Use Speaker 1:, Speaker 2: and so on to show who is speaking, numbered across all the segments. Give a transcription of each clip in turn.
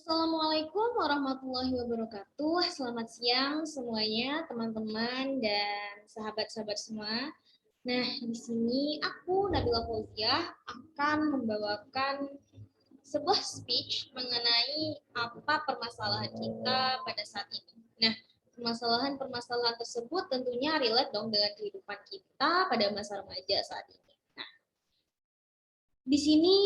Speaker 1: Assalamualaikum warahmatullahi wabarakatuh. Selamat siang semuanya, teman-teman dan sahabat-sahabat semua. Nah, di sini aku Nabila Fauziah akan membawakan sebuah speech mengenai apa permasalahan kita pada saat ini. Nah, permasalahan-permasalahan tersebut tentunya relate dong dengan kehidupan kita pada masa remaja saat ini. Nah, di sini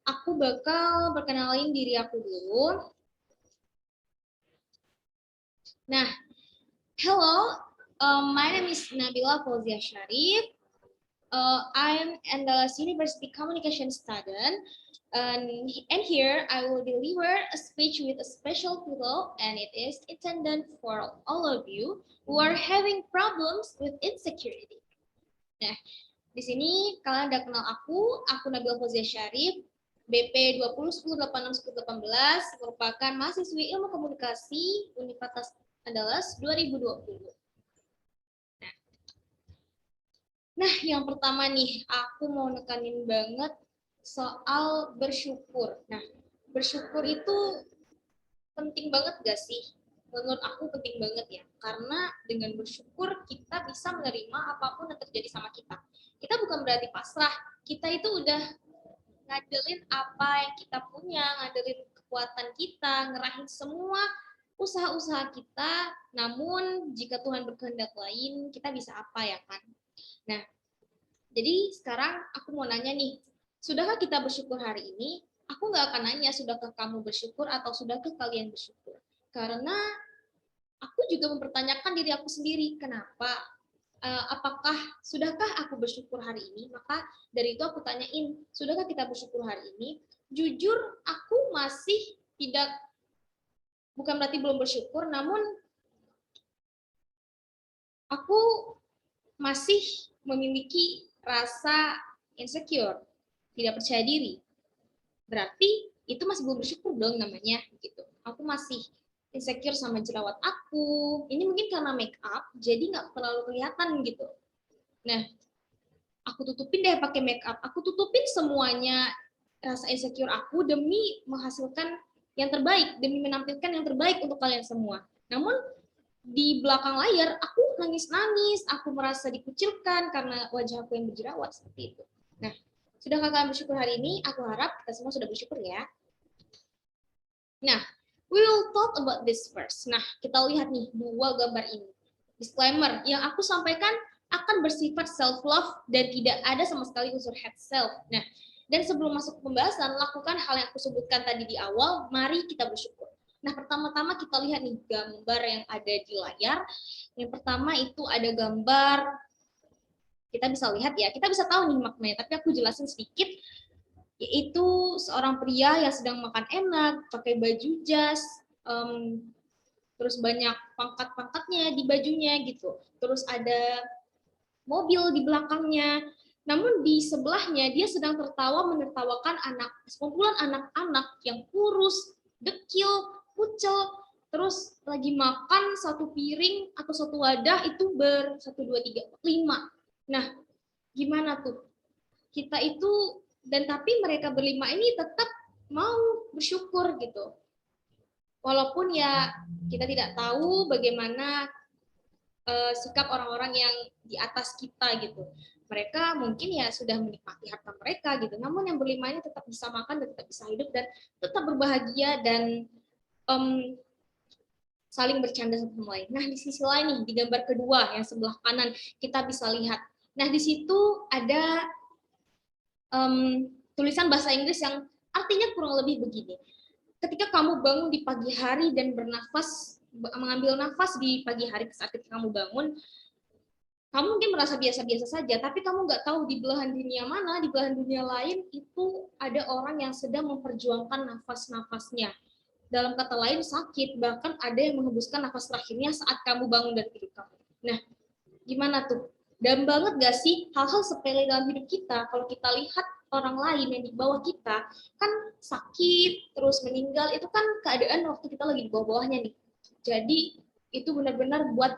Speaker 1: aku bakal perkenalin diri aku dulu. Nah, hello, my name is Nabila Fauzia Sharif. I'm Andalas University Communication student, and here I will deliver a speech with a special title, and it is intended for all of you who are having problems with insecurity. Nah, di sini kalian udah kenal aku Nabila Fauzia Sharif, BP 20108618, merupakan mahasiswi Ilmu Komunikasi Universitas Andalas 2020. Nah, yang pertama nih, aku mau nekanin banget soal bersyukur. Nah, bersyukur itu penting banget gak sih? Menurut aku penting banget ya, karena dengan bersyukur kita bisa menerima apapun yang terjadi sama kita. Kita bukan berarti pasrah, kita itu udah ngadelin apa yang kita punya, ngadelin kekuatan kita, ngerahin semua usaha-usaha kita, namun jika Tuhan berkehendak lain, kita bisa apa ya kan? Nah, jadi sekarang aku mau nanya nih, sudahkah kita bersyukur hari ini? Aku nggak akan nanya sudahkah kamu bersyukur atau sudahkah kalian bersyukur. Karena aku juga mempertanyakan diri aku sendiri, kenapa? Apakah sudahkah aku bersyukur hari ini? Maka dari itu aku tanyain, sudahkah kita bersyukur hari ini? Jujur, aku masih tidak, bukan berarti belum bersyukur, namun aku masih memiliki rasa insecure, tidak percaya diri. Berarti itu masih belum bersyukur dong namanya gitu. Aku masih insecure sama jerawat aku. Ini mungkin karena make up, jadi nggak terlalu kelihatan gitu. Nah, aku tutupin deh pakai make up. Aku tutupin semuanya rasa insecure aku demi menghasilkan yang terbaik, demi menampilkan yang terbaik untuk kalian semua. Namun di belakang layar aku nangis-nangis, aku merasa dikucilkan karena wajah aku yang berjerawat seperti itu. Nah, sudah kalian bersyukur hari ini? Aku harap kita semua sudah bersyukur ya. Nah, we will talk about this first. Nah, kita lihat nih dua gambar ini. Disclaimer, yang aku sampaikan akan bersifat self-love dan tidak ada sama sekali unsur hate self. Nah, dan sebelum masuk ke pembahasan, lakukan hal yang aku sebutkan tadi di awal, mari kita bersyukur. Nah, pertama-tama kita lihat nih gambar yang ada di layar. Yang pertama itu ada gambar, kita bisa lihat ya, kita bisa tahu nih maknanya, tapi aku jelasin sedikit, yaitu seorang pria yang sedang makan enak, pakai baju jas, terus banyak pangkat-pangkatnya di bajunya gitu. Terus ada mobil di belakangnya. Namun di sebelahnya dia sedang tertawa menertawakan sekumpulan anak-anak yang kurus, dekil, kucel, terus lagi makan satu piring atau satu wadah itu satu dua tiga lima. Nah, gimana tuh? Kita itu dan tapi mereka berlima ini tetap mau bersyukur gitu. Walaupun ya kita tidak tahu bagaimana sikap orang-orang yang di atas kita gitu. Mereka mungkin ya sudah menikmati harta mereka gitu. Namun yang berlima ini tetap bisa makan dan tetap bisa hidup dan tetap berbahagia dan saling bercanda satu sama lain. Nah, di sisi lain nih, di gambar kedua yang sebelah kanan kita bisa lihat. Nah, di situ ada tulisan bahasa Inggris yang artinya kurang lebih begini. Ketika kamu bangun di pagi hari dan mengambil nafas di pagi hari saat ketika kamu bangun, kamu mungkin merasa biasa-biasa saja, tapi kamu nggak tahu di belahan dunia mana, di belahan dunia lain itu ada orang yang sedang memperjuangkan nafas-nafasnya. Dalam kata lain sakit, bahkan ada yang menghembuskan nafas terakhirnya saat kamu bangun dari tidur kamu. Nah, gimana tuh? Dan banget gak sih hal-hal sepele dalam hidup kita, kalau kita lihat orang lain yang di bawah kita, kan sakit, terus meninggal, itu kan keadaan waktu kita lagi di bawah-bawahnya nih. Jadi, itu benar-benar buat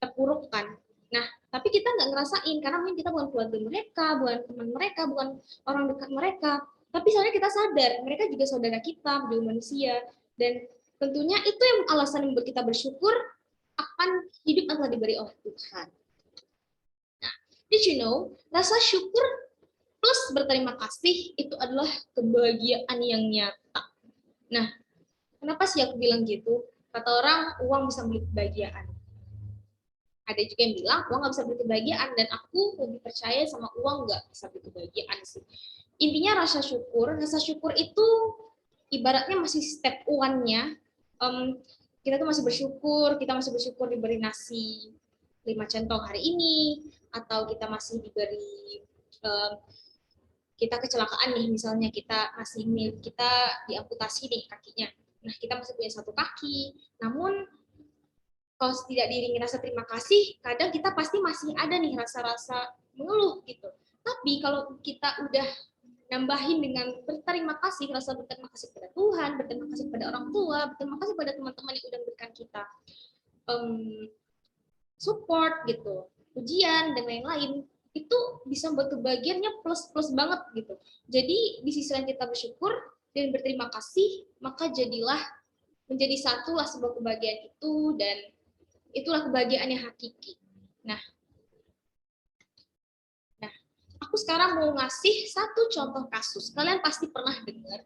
Speaker 1: terpuruk kan. Nah, tapi kita nggak ngerasain karena mungkin kita bukan keluarga mereka, bukan teman mereka, bukan orang dekat mereka. Tapi soalnya kita sadar mereka juga saudara kita, juga manusia. Dan tentunya itu yang alasan yang membuat kita bersyukur akan hidup yang telah diberi oleh Tuhan. Nah, did you know, rasa syukur plus berterima kasih itu adalah kebahagiaan yang nyata. Nah, kenapa sih aku bilang gitu? Kata orang, uang bisa beli kebahagiaan. Ada juga yang bilang uang nggak bisa beli kebahagiaan, dan aku lebih percaya sama uang nggak bisa beli kebahagiaan sih. Intinya rasa syukur itu ibaratnya masih step one-nya. Kita tuh masih bersyukur, diberi nasi 5 centong hari ini, atau kita masih diberi kita kecelakaan nih, misalnya kita diamputasi nih kakinya. Nah, kita masih punya satu kaki. Namun kalau tidak diiringi rasa terima kasih, kadang kita pasti masih ada nih rasa-rasa mengeluh gitu. Tapi kalau kita udah nambahin dengan berterima kasih, rasa berterima kasih pada Tuhan, berterima kasih pada orang tua, berterima kasih pada teman-teman yang udah memberikan kita support gitu, ujian dan lain-lain, itu bisa buat kebahagiaannya plus banget gitu. Jadi di sisi lain kita bersyukur dan berterima kasih, maka jadilah menjadi satulah sebuah kebahagiaan itu, dan itulah kebahagiaan yang hakiki. Nah, aku sekarang mau ngasih satu contoh kasus. Kalian pasti pernah dengar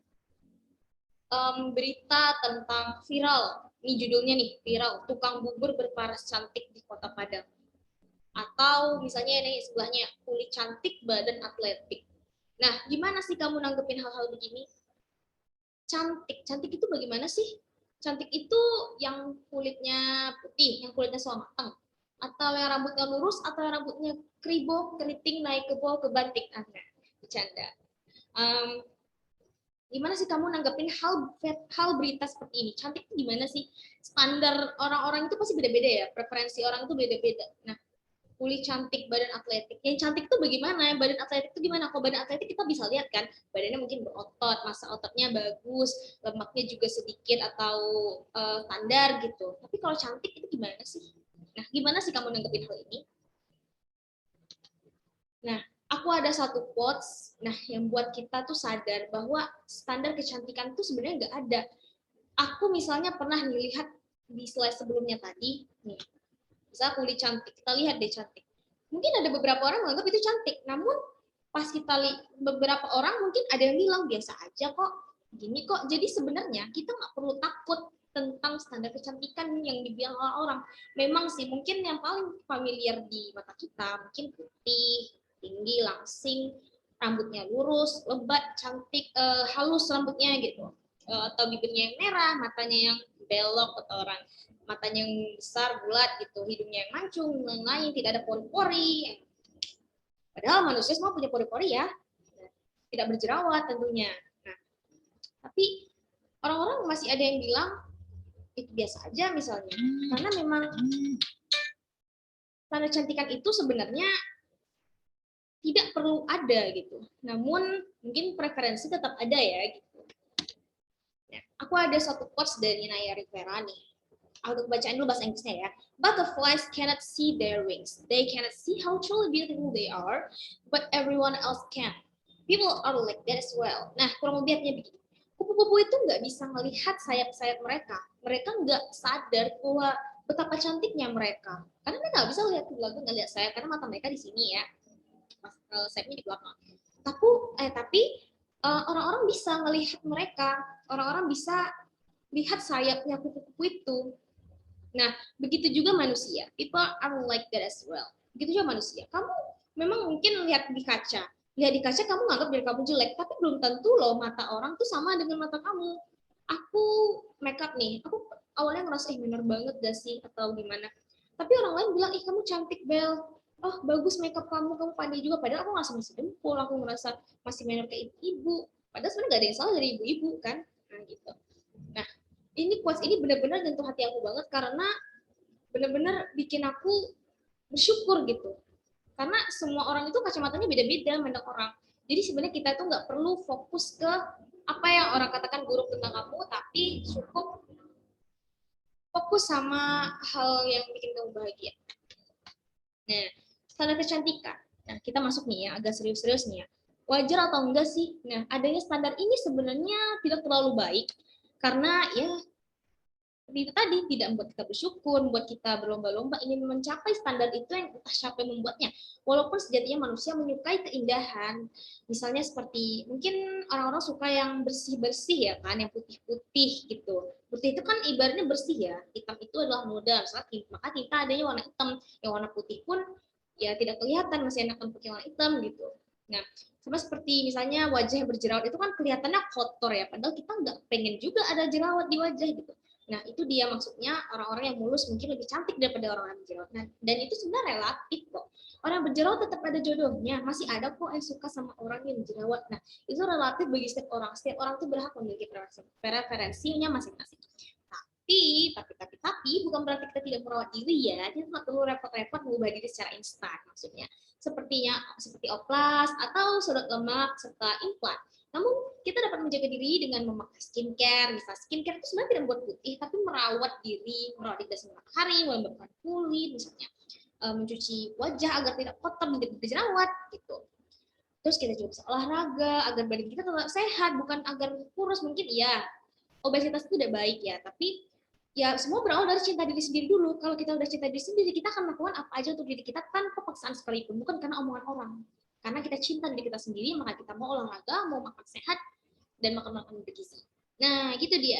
Speaker 1: berita tentang viral. Ini judulnya nih, viral. Tukang bubur berparas cantik di Kota Padang. Atau misalnya ini sebelahnya, kulit cantik, badan atletik. Nah, gimana sih kamu nanggepin hal-hal begini? Cantik itu bagaimana sih? Cantik itu yang kulitnya putih, yang kulitnya suam matang, atau yang rambutnya lurus, atau yang rambutnya kribo, keriting, naik ke bawah, ke bantik. Bercanda. Gimana sih kamu nanggepin hal berita seperti ini? Cantik itu gimana sih? Standar orang-orang itu pasti beda-beda ya, preferensi orang itu beda-beda. Nah, kulit cantik, badan atletik. Yang cantik itu bagaimana? Badan atletik itu gimana? Kalau badan atletik kita bisa lihat kan, badannya mungkin berotot, massa ototnya bagus, lemaknya juga sedikit atau standar gitu. Tapi kalau cantik itu gimana sih? Nah, gimana sih kamu nanggepin hal ini? Nah, aku ada satu quotes, yang buat kita tuh sadar bahwa standar kecantikan tuh sebenarnya nggak ada. Aku misalnya pernah lihat di slide sebelumnya tadi, nih, bisa kulit cantik, kita lihat deh cantik. Mungkin ada beberapa orang menganggap itu cantik, namun pas kita beberapa orang mungkin ada yang bilang biasa aja kok, gini kok. Jadi sebenarnya kita nggak perlu takut tentang standar kecantikan yang dibilang orang-orang. Memang sih mungkin yang paling familiar di mata kita mungkin putih, tinggi, langsing, rambutnya lurus, lebat, cantik, halus rambutnya gitu, atau bibirnya yang merah, matanya yang belok, atau orang matanya yang besar, bulat gitu, hidungnya yang mancung, lain-lain, tidak ada pori-pori. Padahal manusia semua punya pori-pori ya, tidak berjerawat tentunya. Nah, tapi orang-orang masih ada yang bilang itu biasa aja misalnya, karena memang tanda cantikan itu sebenarnya tidak perlu ada gitu. Namun mungkin preferensi tetap ada ya gitu. Nah, aku ada satu quotes dari Naya Rivera nih. Aku bacain dulu bahasa Inggrisnya ya. Butterflies cannot see their wings. They cannot see how truly beautiful they are, but everyone else can. People are like that as well. Nah, kurang lebih artinya begini. Kupu-kupu itu nggak bisa melihat sayap-sayap mereka. Mereka nggak sadar bahwa betapa cantiknya mereka. Karena mereka nggak bisa lihat ke belakang, nggak lihat sayap, karena mata mereka di sini ya. Sayapnya di belakang. Tapi orang-orang bisa melihat mereka. Orang-orang bisa lihat sayapnya kupu-kupu itu. Nah, begitu juga manusia. People are like that as well. Begitu juga manusia. Kamu memang mungkin lihat di kaca. Lihat di kaca kamu nganggap diri kamu jelek, tapi belum tentu loh mata orang tuh sama dengan mata kamu. Aku makeup nih, aku awalnya ngerasa minor banget gak sih atau gimana. Tapi orang lain bilang, kamu cantik Bel. Oh, bagus makeup kamu pandai juga. Padahal aku ngerasa masih dempul, aku ngerasa masih minor kayak ibu. Padahal sebenarnya gak ada yang salah dari ibu-ibu kan. Nah, gitu. Nah, ini quotes ini benar-benar nyentuh hati aku banget karena benar-benar bikin aku bersyukur gitu. Karena semua orang itu kacamatanya beda-beda mandang orang. Jadi sebenarnya kita tuh nggak perlu fokus ke apa yang orang katakan buruk tentang kamu, tapi cukup fokus sama hal yang bikin kamu bahagia. Nah, standar kecantikan. Nah, kita masuk nih ya, agak serius-serius nih ya. Wajar atau enggak sih? Nah, adanya standar ini sebenarnya tidak terlalu baik, Karena ya itu tadi tidak membuat kita bersyukur, membuat kita berlomba-lomba ingin mencapai standar itu yang entah siapa yang membuatnya. Walaupun sejatinya manusia menyukai keindahan, misalnya seperti mungkin orang-orang suka yang bersih-bersih ya kan, yang putih-putih gitu. Putih itu kan ibaratnya bersih ya, hitam itu adalah noda, maka tinta adanya warna hitam, yang warna putih pun ya tidak kelihatan, masih enakan pakai warna hitam gitu. Nah, sama seperti misalnya wajah berjerawat itu kan kelihatannya kotor ya, padahal kita nggak pengen juga ada jerawat di wajah gitu. Nah, itu dia maksudnya orang-orang yang mulus mungkin lebih cantik daripada orang-orang berjerawat. Nah, dan itu sebenarnya relatif kok. Orang berjerawat tetap ada jodohnya. Masih ada kok yang suka sama orang yang berjerawat. Nah, itu relatif bagi setiap orang. Setiap orang itu berhak memiliki preferensinya masing-masing. Tapi, bukan berarti kita tidak merawat diri ya. Kita nggak perlu repot-repot mengubah diri secara instan maksudnya. Seperti oplas atau sudut lemak serta implan. Namun kita dapat menjaga diri dengan memakai skincare. Misal skincare itu sebenarnya tidak membuat putih, tapi merawat diri dari sinar matahari, melembabkan kulit, misalnya mencuci wajah agar tidak kotor dan tidak berjerawat gitu. Terus kita juga bisa olahraga agar badan kita tetap sehat, bukan agar kurus. Mungkin iya, obesitas itu tidak baik ya, tapi ya semua berawal dari cinta diri sendiri dulu. Kalau kita udah cinta diri sendiri, kita akan melakukan apa aja untuk diri kita tanpa paksaan sekalipun, bukan karena omongan orang. Karena kita cinta diri kita sendiri, maka kita mau olahraga, mau makan sehat, dan makan makanan bergizi. Nah, gitu dia.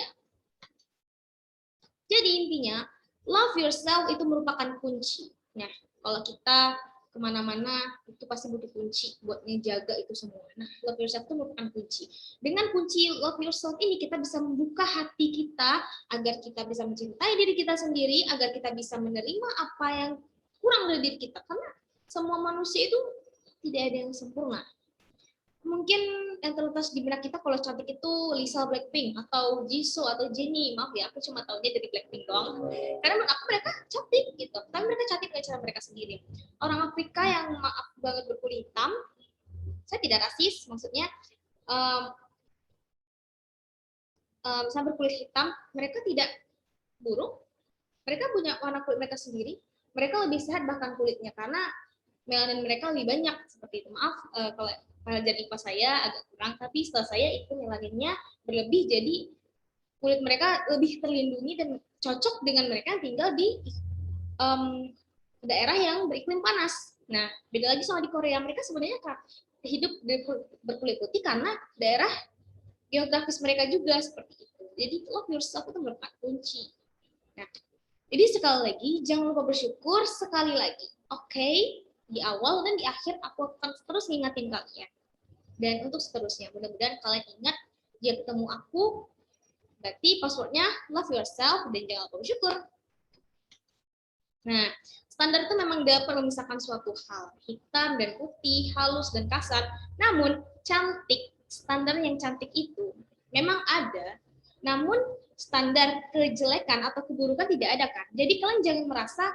Speaker 1: Jadi intinya, love yourself itu merupakan kunci. Nah, kalau kita kemana-mana, itu pasti butuh kunci buat ngejaga itu semua. Nah, love yourself itu merupakan kunci. Dengan kunci love yourself ini, kita bisa membuka hati kita, agar kita bisa mencintai diri kita sendiri, agar kita bisa menerima apa yang kurang dari diri kita. Karena semua manusia itu tidak ada yang sempurna. Mungkin yang terlintas di benak kita kalau cantik itu Lisa Blackpink atau Jisoo atau Jennie. Maaf ya, aku cuma tahu dia dari Blackpink doang. Karena menurut aku mereka cantik gitu. Tapi mereka cantik dengan cara mereka sendiri. Orang Afrika yang maaf banget berkulit hitam, saya tidak rasis, maksudnya um, misalnya berkulit hitam, mereka tidak buruk. Mereka punya warna kulit mereka sendiri. Mereka lebih sehat bahkan kulitnya karena melanin mereka lebih banyak seperti itu. Maaf kalau pelajaran IPA saya agak kurang, tapi setelah saya itu melaninnya berlebih, jadi kulit mereka lebih terlindungi dan cocok dengan mereka yang tinggal di um, daerah yang beriklim panas. Nah, beda lagi sama di Korea, mereka sebenarnya hidup berkulit putih karena daerah geografis mereka juga seperti itu. Jadi love yourself itu merupakan kunci. Nah, jadi sekali lagi, jangan lupa bersyukur sekali lagi. Oke? Di awal dan di akhir aku akan terus ngingatin kalian. Dan untuk seterusnya, mudah-mudahan kalian ingat, jika ketemu aku, berarti passwordnya love yourself dan jangan lupa bersyukur. Nah, standar itu memang dapat memisahkan suatu hal, hitam dan putih, halus dan kasar. Namun, cantik, standar yang cantik itu memang ada, namun standar kejelekan atau keburukan tidak ada kan. Jadi kalian jangan merasa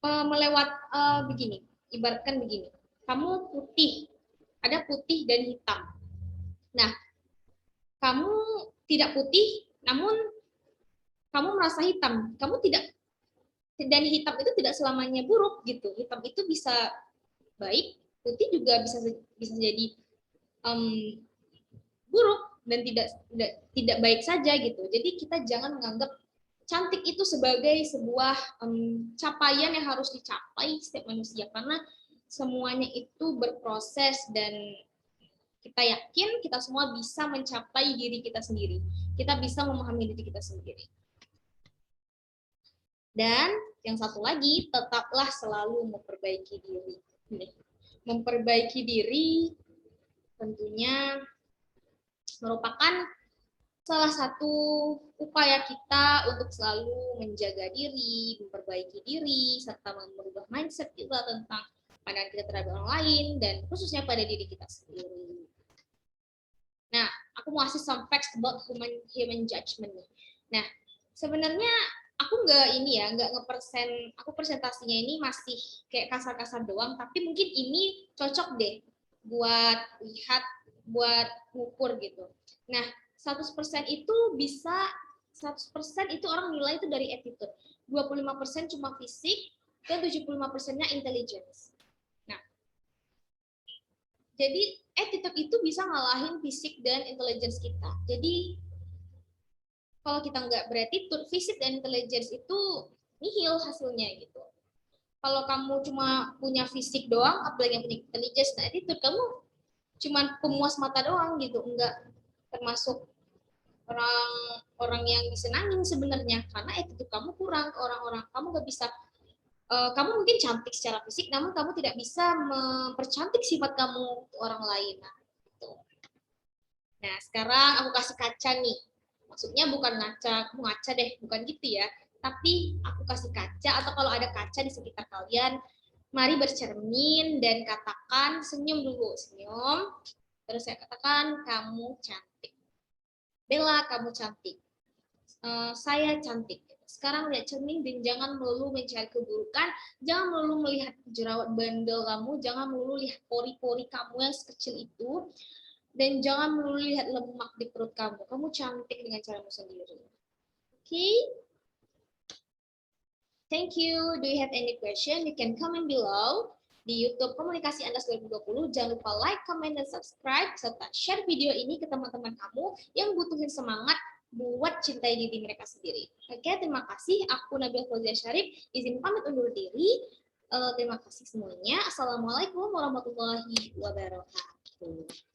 Speaker 1: melewat begini, ibaratkan begini, kamu putih, ada putih dan hitam. Nah, kamu tidak putih, namun kamu merasa hitam. Kamu tidak, dan hitam itu tidak selamanya buruk gitu. Hitam itu bisa baik, putih juga bisa jadi um, buruk dan tidak baik saja gitu. Jadi kita jangan menganggap cantik itu sebagai sebuah capaian yang harus dicapai setiap manusia, karena semuanya itu berproses dan kita yakin kita semua bisa mencapai diri kita sendiri. Kita bisa memahami diri kita sendiri. Dan yang satu lagi, tetaplah selalu memperbaiki diri. Memperbaiki diri tentunya merupakan salah satu upaya kita untuk selalu menjaga diri, memperbaiki diri, serta merubah mindset kita tentang pandangan kita terhadap orang lain, dan khususnya pada diri kita sendiri. Nah, aku mau kasih some facts about human judgment nih. Nah, sebenarnya aku aku presentasinya ini masih kayak kasar-kasar doang, tapi mungkin ini cocok deh buat lihat, buat ngukur gitu. Nah, 100% itu bisa 100% itu orang nilai itu dari attitude. 25% cuma fisik dan 75%-nya intelligence. Nah, jadi attitude itu bisa ngalahin fisik dan intelligence kita. Jadi Kalau kita nggak beretitude, fisik dan intelligence itu nihil hasilnya gitu. Kalau kamu cuma punya fisik doang, apalagi yang punya intelligence dan attitude, kamu cuma pemuas mata doang gitu, enggak termasuk orang-orang yang disenangin sebenarnya, karena attitude kamu kurang ke orang-orang. Kamu nggak bisa, kamu mungkin cantik secara fisik, namun kamu tidak bisa mempercantik sifat kamu ke orang lain. Nah, gitu. Nah, sekarang aku kasih kaca nih. Maksudnya bukan ngaca, kamu ngaca deh, bukan gitu ya. Tapi aku kasih kaca, atau kalau ada kaca di sekitar kalian, mari bercermin dan katakan, senyum dulu, senyum. Terus saya katakan, kamu cantik. Bella, kamu cantik. Saya cantik. Sekarang lihat cermin dan jangan melulu mencari keburukan, jangan melulu melihat jerawat bandel kamu, jangan melulu lihat pori-pori kamu yang sekecil itu, dan jangan melulu lihat lemak di perut kamu. Kamu cantik dengan caramu sendiri. Oke? Okay? Thank you. Do you have any question? You can comment below di YouTube Komunikasi Andas 2020. Jangan lupa like, comment, dan subscribe, serta share video ini ke teman-teman kamu yang butuhin semangat buat cintai diri mereka sendiri. Oke, terima kasih. Aku Nabila Fauzia Syarif, izin pamit undur diri. Terima kasih semuanya. Assalamualaikum warahmatullahi wabarakatuh.